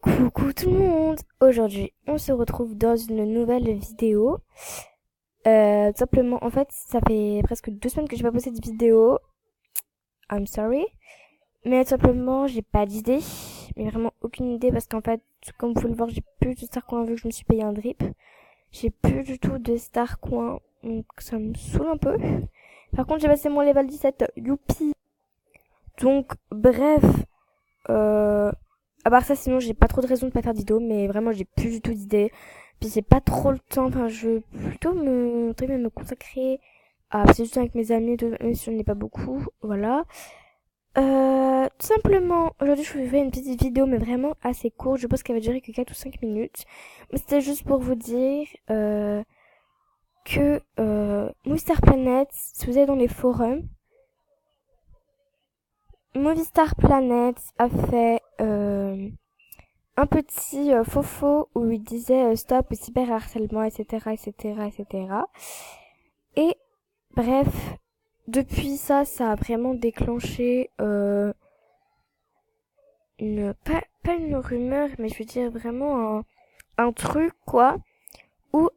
Coucou tout le monde. Aujourd'hui, on se retrouve dans une nouvelle vidéo. Tout simplement, en fait, ça fait presque 2 semaines que j'ai pas posté de vidéo. I'm sorry. Mais tout simplement, j'ai pas d'idée. Mais vraiment aucune idée parce qu'en fait, comme vous pouvez le voir, j'ai plus de Star Coin vu que je me suis payé un drip. J'ai plus du tout de Star Coin. Donc ça me saoule un peu. Par contre, j'ai passé mon level 17. Youpi. Donc, bref. Euh, À part ça, sinon, j'ai pas trop de raison de pas faire de vidéo, mais vraiment, j'ai plus du tout d'idées. Puis j'ai pas trop le temps, enfin, je veux plutôt me consacrer à passer du temps avec mes amis, même si j'en ai pas beaucoup, voilà. Tout simplement, aujourd'hui, je vous fais une petite vidéo, mais vraiment assez courte. Je pense qu'elle va durer que 4 ou 5 minutes. Mais c'était juste pour vous dire, que, Movistar Planet, si vous êtes dans les forums, Movistar Planet a fait, un petit faux où il disait stop au cyberharcèlement, etc., etc., etc. Et bref, depuis ça, ça a vraiment déclenché pas une rumeur, mais je veux dire vraiment un truc, quoi, où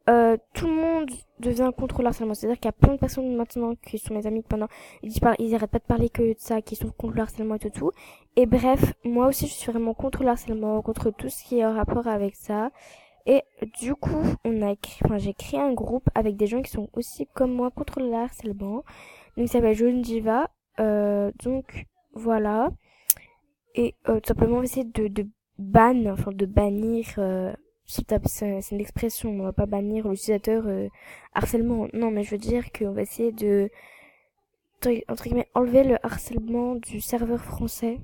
tout le monde devient contre le harcèlement. C'est-à-dire qu'il y a plein de personnes maintenant qui sont mes amis pendant ils arrêtent pas de parler que de ça, qui sont contre le harcèlement et tout. Et bref, moi aussi je suis vraiment contre le harcèlement, contre tout ce qui est en rapport avec ça. Et du coup, j'ai créé un groupe avec des gens qui sont aussi comme moi contre le harcèlement. Donc ça s'appelle Jaune Diva. Donc voilà. Et tout simplement on va essayer de bannir c'est une expression, on va pas bannir l'utilisateur harcèlement. Non, mais je veux dire qu'on va essayer de entre guillemets enlever le harcèlement du serveur français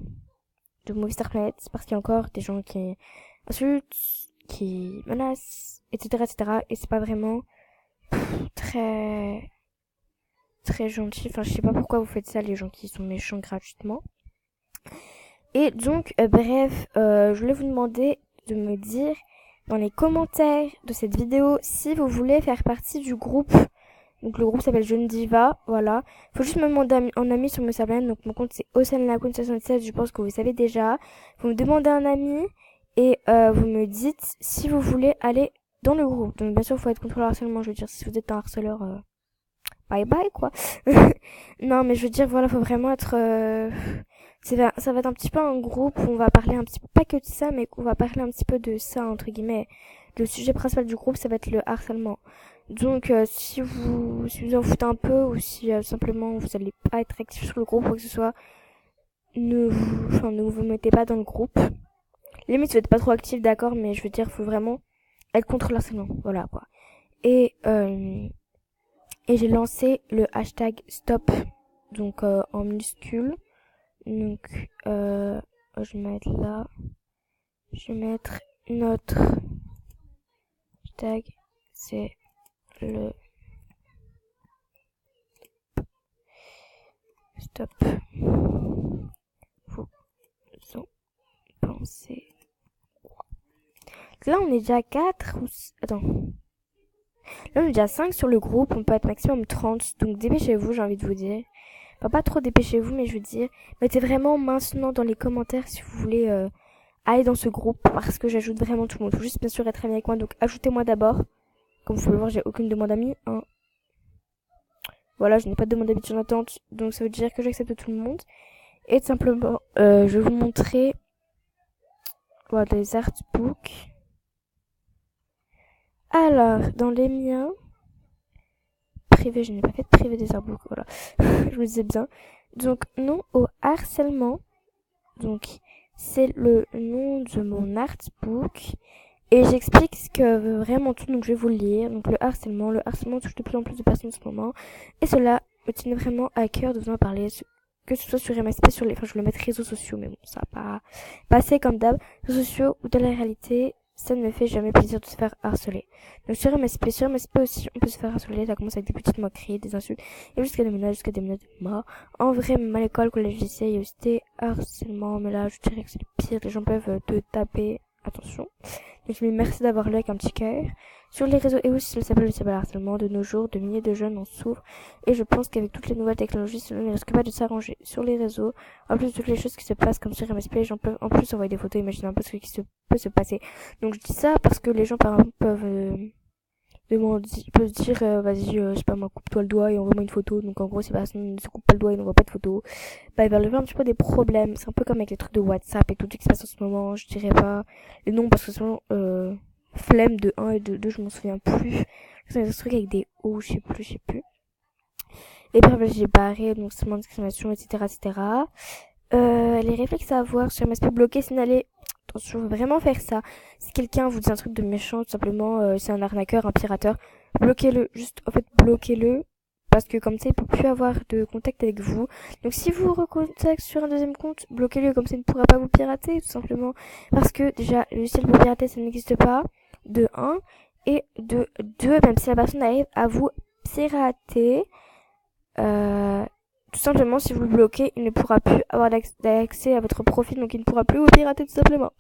de Movistar Planet parce qu'il y a encore des gens qui insultent, qui menacent, etc., etc. Et c'est pas vraiment très très gentil. Enfin, je sais pas pourquoi vous faites ça, les gens qui sont méchants gratuitement. Et donc, bref, je voulais vous demander de me dire dans les commentaires de cette vidéo si vous voulez faire partie du groupe. Donc le groupe s'appelle Jeune Diva, voilà. Faut juste me demander en ami sur Moussablane. Donc mon compte c'est Oceanlacune67, je pense que vous savez déjà. Vous me demandez un ami et vous me dites si vous voulez aller dans le groupe. Donc bien sûr, faut être contre le harcèlement, je veux dire, si vous êtes un harceleur, bye bye quoi. Non mais je veux dire, voilà, faut vraiment être... ça va être un petit peu un groupe où on va parler un petit peu, pas que de ça, mais qu'on va parler un petit peu de ça, entre guillemets. Le sujet principal du groupe, ça va être le harcèlement. Donc, si vous en foutez un peu, ou si simplement vous allez pas être actif sur le groupe, ou quoi que ce soit, ne vous mettez pas dans le groupe. Limite, si vous êtes pas trop actif, d'accord, mais je veux dire, faut vraiment être contre le harcèlement. Voilà, quoi. Et, euh, et j'ai lancé le hashtag stop, donc, en minuscule. Donc, je vais mettre là. Je vais mettre notre hashtag, c'est le stop. Vous en pensez quoi? Là, on est déjà à 4 ou... Attends. Là, on est déjà 5 sur le groupe. On peut être maximum 30. Donc, dépêchez-vous, j'ai envie de vous dire. Enfin, pas trop dépêchez-vous, mais je veux dire, mettez vraiment maintenant dans les commentaires si vous voulez aller dans ce groupe. Parce que j'ajoute vraiment tout le monde. Faut juste, bien sûr, être ami avec moi. Donc, ajoutez-moi d'abord. Comme vous pouvez le voir, j'ai aucune demande d'amis. Hein. Voilà, je n'ai pas de demande d'habitude en attente. Donc, ça veut dire que j'accepte tout le monde. Et tout simplement, je vais vous montrer voilà, les artbooks. Alors, dans les miens, privé, je n'ai pas fait de privé des artbooks, voilà. Je me disais bien. Donc, non au harcèlement. Donc, c'est le nom de mon artbook. Et j'explique ce que veut vraiment tout, donc je vais vous le lire. Donc, le harcèlement touche de plus en plus de personnes en ce moment. Et cela me tient vraiment à cœur de vous en parler. Que ce soit sur MSP, enfin, je vais le mettre réseaux sociaux, mais bon, ça va pas passer comme d'hab. Réseaux sociaux ou dans la réalité, ça ne me fait jamais plaisir de se faire harceler. Donc sur MSP aussi, on peut se faire harceler. Ça commence avec des petites moqueries, des insultes, et jusqu'à des menaces de mort. En vrai, même à l'école, collège, lycée, il y a aussi des harcèlements, mais là, je dirais que c'est le pire. Les gens peuvent te taper. Attention. Donc je me dis merci d'avoir lu avec un petit cœur. sur les réseaux et aussi le cyberharcèlement. De nos jours, de milliers de jeunes en souffrent et je pense qu'avec toutes les nouvelles technologies, cela ne risque pas de s'arranger. Sur les réseaux, en plus de toutes les choses qui se passent comme sur MSP, les gens peuvent en plus envoyer des photos, imaginer un peu ce qui peut se passer. Donc je dis ça parce que les gens par exemple peuvent ils peuvent se dire vas-y je sais pas moi, coupe-toi le doigt et envoie-moi une photo. Donc en gros si personne ne se coupe pas le doigt et n'envoie pas de photo, bah il va lever un petit peu des problèmes. C'est un peu comme avec les trucs de WhatsApp et tout ce qui se passe en ce moment. Je dirais pas les noms parce que sinon flemme de 1 et de 2 je m'en souviens plus. C'est des trucs avec des O, je sais plus. Les privilèges barrés, donc seulement discrimination, etc. Les réflexes à avoir sur MSP, bloquer, signaler. Attention, vraiment faire ça. Si quelqu'un vous dit un truc de méchant, tout simplement, c'est un arnaqueur, un pirateur, bloquez-le. Juste, en fait, bloquez-le. Parce que comme ça, il peut plus avoir de contact avec vous. Donc si vous recontactez sur un deuxième compte, bloquez-le. Comme ça, il ne pourra pas vous pirater, tout simplement. Parce que déjà, le logiciel pour pirater, ça n'existe pas. De 1. Et de 2, même si la personne arrive à vous pirater, tout simplement, si vous le bloquez, il ne pourra plus avoir d'accès à votre profil, donc il ne pourra plus vous pirater tout simplement.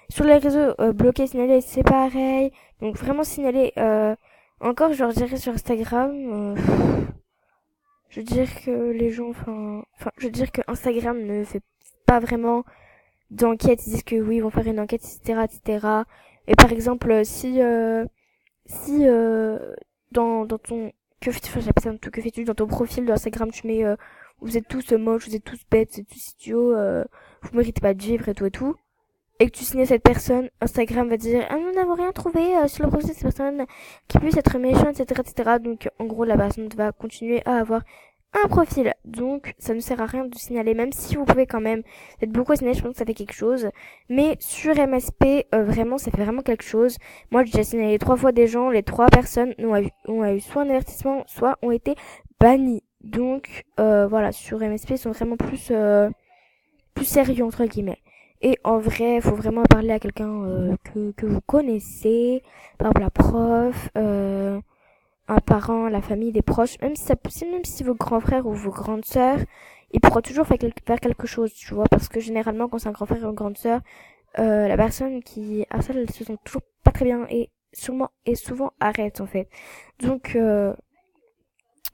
Sur les réseaux, bloquer, signaler, c'est pareil. Donc vraiment signaler, encore, je leur dirais sur Instagram, je veux dire que les gens, je veux dire que Instagram ne fait pas vraiment d'enquête. Ils disent que oui, ils vont faire une enquête, etc. Et par exemple, si dans ton j'appelle ça que fais-tu dans ton profil d'Instagram, tu mets vous êtes tous moches, vous êtes tous bêtes, vous êtes tous idiots, vous méritez pas de vivre et tout, et que tu signes cette personne, Instagram va dire ah nous n'avons rien trouvé sur le profil de cette personne qui puisse être méchant, etc. Donc en gros la personne va continuer à avoir un profil, donc ça ne sert à rien de signaler, même si vous pouvez quand même être beaucoup signaler, je pense que ça fait quelque chose, mais sur MSP vraiment ça fait vraiment quelque chose. Moi j'ai déjà signalé 3 fois des gens, les 3 personnes ont eu soit un avertissement, soit ont été bannis. Donc voilà, sur MSP ils sont vraiment plus sérieux entre guillemets. Et en vrai, il faut vraiment parler à quelqu'un que vous connaissez, par exemple la prof, un parent, la famille, des proches, même si vos grands frères ou vos grandes sœurs, il pourra toujours faire quelque chose, tu vois, parce que généralement quand c'est un grand frère ou une grande sœur, la personne qui harcèle, elle se sent toujours pas très bien et souvent arrête en fait. Donc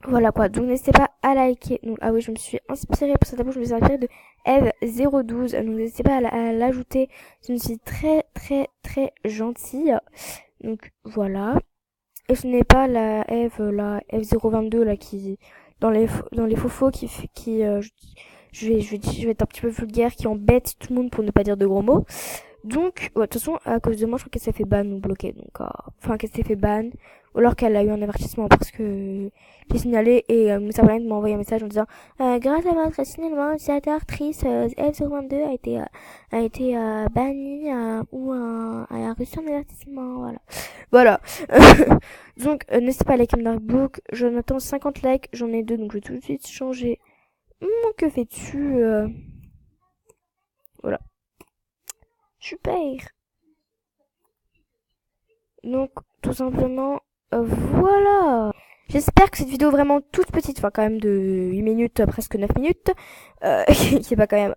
voilà quoi, donc n'hésitez pas à liker. Donc, ah oui, je me suis inspirée pour cette tableau, je me suis inspirée de Eve012, donc n'hésitez pas à l'ajouter, c'est une fille très gentille. Donc voilà. Et ce n'est pas la F022 là qui dans les faux qui je vais être un petit peu vulgaire, qui embête tout le monde pour ne pas dire de gros mots. Donc de toute façon à cause de moi je crois qu'elle s'est fait ban ou bloquer, donc qu'elle s'est fait ban ou alors qu'elle a eu un avertissement parce que j'ai signalé et Moussa Blind m'a envoyé un message en disant grâce à votre signalement l'utilisatrice F022 a été bannie ou a reçu un avertissement, voilà. Donc n'hésitez pas à liker mon artbook, j'en attends 50 likes, j'en ai 2 donc je vais tout de suite changer mon que fais-tu voilà, super. Donc tout simplement voilà. J'espère que cette vidéo vraiment toute petite, enfin quand même de 8 minutes, presque 9 minutes, qui est pas quand même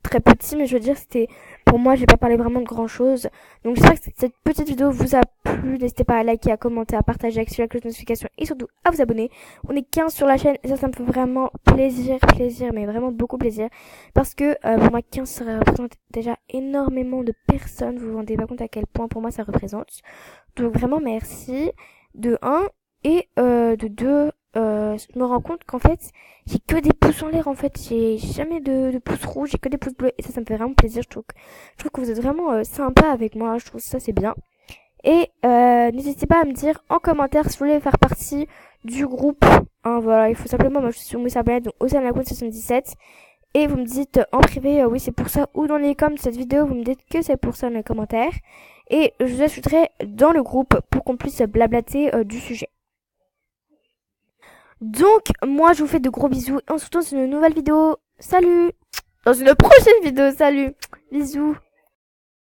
très petit, mais je veux dire c'était pour moi, j'ai pas parlé vraiment de grand chose. Donc j'espère que cette petite vidéo vous a plu. N'hésitez pas à liker, à commenter, à partager, à activer la cloche de notification et surtout à vous abonner. On est 15 sur la chaîne et ça me fait vraiment plaisir, mais vraiment beaucoup plaisir. Parce que pour moi 15 ça représente déjà énormément de personnes. Vous vous rendez pas compte à quel point pour moi ça représente. Donc vraiment merci de 1 et de 2. Je me rends compte qu'en fait j'ai que des pouces en l'air, en fait j'ai jamais de pouces rouges, j'ai que des pouces bleus et ça me fait vraiment plaisir. Je trouve que vous êtes vraiment sympa avec moi, je trouve ça c'est bien. Et n'hésitez pas à me dire en commentaire si vous voulez faire partie du groupe, hein, voilà, il faut simplement, moi je suis sur Moussa Planète, donc Océanacoon77, et vous me dites en privé oui c'est pour ça, ou dans les commentaires de cette vidéo vous me dites que c'est pour ça dans les commentaires, et je vous ajouterai dans le groupe pour qu'on puisse blablater du sujet. Donc, moi, je vous fais de gros bisous. Et on se retrouve dans une nouvelle vidéo. Salut! Dans une prochaine vidéo. Salut! Bisous!